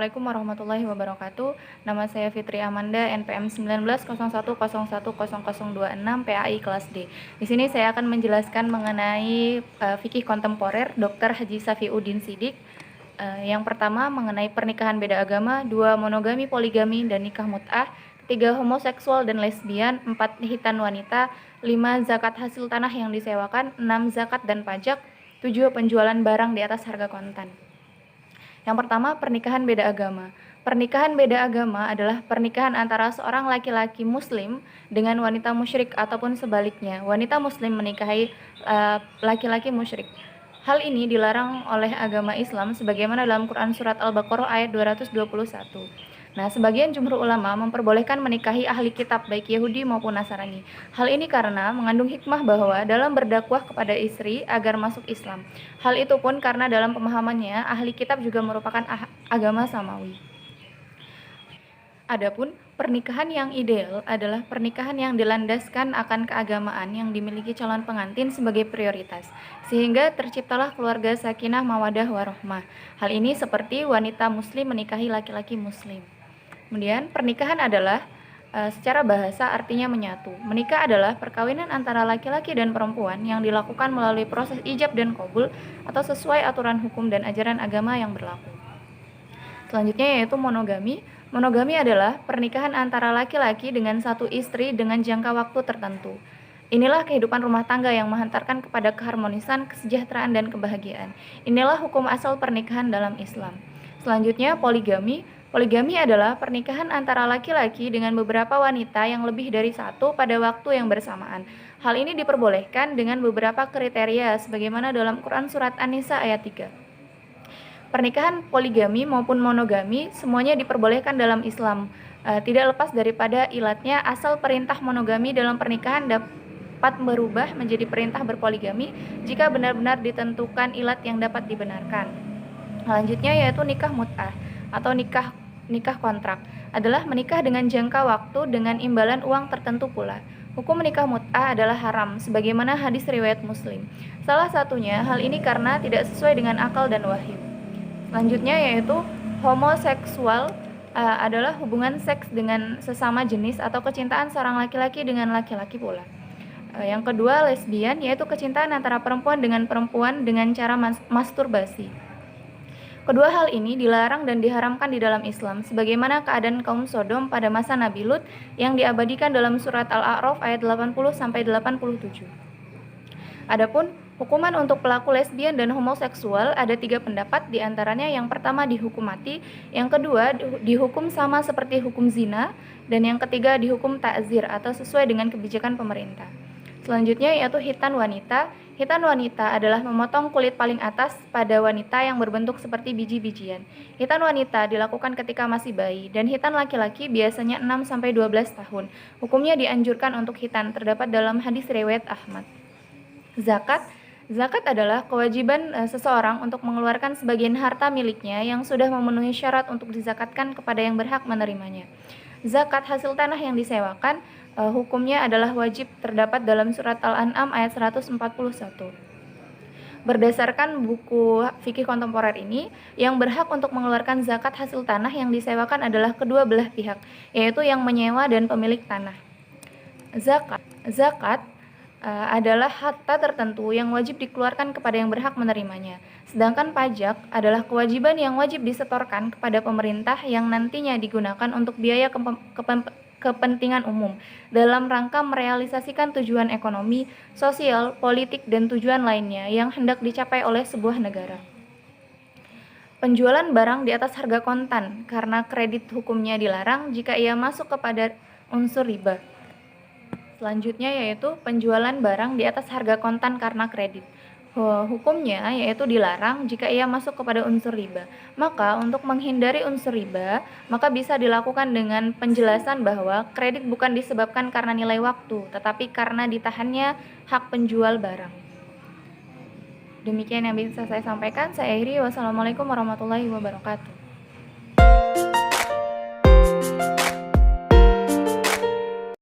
Assalamualaikum warahmatullahi wabarakatuh. Nama saya Fitri Amanda, NPM 1901010026 PAI kelas D. Di sini saya akan menjelaskan mengenai fikih kontemporer Dr. Haji Safiuddin Sidik. Yang pertama mengenai pernikahan beda agama, 2 monogami, poligami, dan nikah mut'ah, 3 homoseksual dan lesbian, 4 hitan wanita, 5 zakat hasil tanah yang disewakan, 6 zakat dan pajak, 7 penjualan barang di atas harga kontan. Yang pertama, pernikahan beda agama. Pernikahan beda agama adalah pernikahan antara seorang laki-laki muslim dengan wanita musyrik ataupun sebaliknya, wanita muslim menikahi laki-laki musyrik. Hal ini dilarang oleh agama Islam sebagaimana dalam Quran Surat Al-Baqarah ayat 221. Nah, sebagian jumhur ulama memperbolehkan menikahi ahli kitab baik Yahudi maupun Nasrani. Hal ini karena mengandung hikmah bahwa dalam berdakwah kepada istri agar masuk Islam. Hal itu pun karena dalam pemahamannya ahli kitab juga merupakan agama samawi. Adapun pernikahan yang ideal adalah pernikahan yang dilandaskan akan keagamaan yang dimiliki calon pengantin sebagai prioritas, sehingga terciptalah keluarga sakinah mawadah warohmah. Hal ini seperti wanita muslim menikahi laki-laki muslim. Kemudian pernikahan adalah secara bahasa artinya menyatu. Menikah adalah perkawinan antara laki-laki dan perempuan yang dilakukan melalui proses ijab dan qabul atau sesuai aturan hukum dan ajaran agama yang berlaku. Selanjutnya yaitu monogami. Monogami adalah pernikahan antara laki-laki dengan satu istri dengan jangka waktu tertentu. Inilah kehidupan rumah tangga yang menghantarkan kepada keharmonisan, kesejahteraan, dan kebahagiaan. Inilah hukum asal pernikahan dalam Islam. Selanjutnya poligami. Poligami adalah pernikahan antara laki-laki dengan beberapa wanita yang lebih dari satu pada waktu yang bersamaan. Hal ini diperbolehkan dengan beberapa kriteria sebagaimana dalam Quran Surat An-Nisa ayat 3. Pernikahan poligami maupun monogami semuanya diperbolehkan dalam Islam, tidak lepas daripada ilatnya. Asal perintah monogami dalam pernikahan dapat berubah menjadi perintah berpoligami jika benar-benar ditentukan ilat yang dapat dibenarkan. Selanjutnya yaitu nikah mut'ah atau nikah kontrak adalah menikah dengan jangka waktu dengan imbalan uang tertentu pula. Hukum nikah mut'ah adalah haram sebagaimana hadis riwayat Muslim. Salah satunya hal ini karena tidak sesuai dengan akal dan wahyu. Selanjutnya yaitu homoseksual adalah hubungan seks dengan sesama jenis atau kecintaan seorang laki-laki dengan laki-laki pula. Yang kedua lesbian yaitu kecintaan antara perempuan dengan cara masturbasi. Kedua hal ini dilarang dan diharamkan di dalam Islam sebagaimana keadaan kaum Sodom pada masa Nabi Lut yang diabadikan dalam surat Al-A'raf ayat 80-87. Adapun hukuman untuk pelaku lesbian dan homoseksual ada 3 pendapat, diantaranya yang pertama dihukum mati, yang kedua dihukum sama seperti hukum zina, dan yang ketiga dihukum ta'zir atau sesuai dengan kebijakan pemerintah. Selanjutnya yaitu hitan wanita. Hitan wanita adalah memotong kulit paling atas pada wanita yang berbentuk seperti biji-bijian. Hitan wanita dilakukan ketika masih bayi, dan hitan laki-laki biasanya 6-12 tahun. Hukumnya dianjurkan untuk hitan, terdapat dalam hadis riwayat Ahmad. Zakat adalah kewajiban seseorang untuk mengeluarkan sebagian harta miliknya yang sudah memenuhi syarat untuk dizakatkan kepada yang berhak menerimanya. Zakat hasil tanah yang disewakan hukumnya adalah wajib, terdapat dalam surat Al-An'am ayat 141. Berdasarkan buku fikih kontemporer ini, yang berhak untuk mengeluarkan zakat hasil tanah yang disewakan adalah kedua belah pihak, yaitu yang menyewa dan pemilik tanah. Zakat adalah harta tertentu yang wajib dikeluarkan kepada yang berhak menerimanya. Sedangkan pajak adalah kewajiban yang wajib disetorkan kepada pemerintah yang nantinya digunakan untuk biaya kepentingan umum dalam rangka merealisasikan tujuan ekonomi, sosial, politik, dan tujuan lainnya yang hendak dicapai oleh sebuah negara. Penjualan barang di atas harga kontan karena kredit hukumnya dilarang jika ia masuk kepada unsur riba. Selanjutnya yaitu penjualan barang di atas harga kontan karena kredit. Hukumnya yaitu dilarang jika ia masuk kepada unsur riba. Maka untuk menghindari unsur riba, maka bisa dilakukan dengan penjelasan bahwa kredit bukan disebabkan karena nilai waktu, tetapi karena ditahannya hak penjual barang. Demikian yang bisa saya sampaikan. Saya akhiri. Wassalamualaikum warahmatullahi wabarakatuh.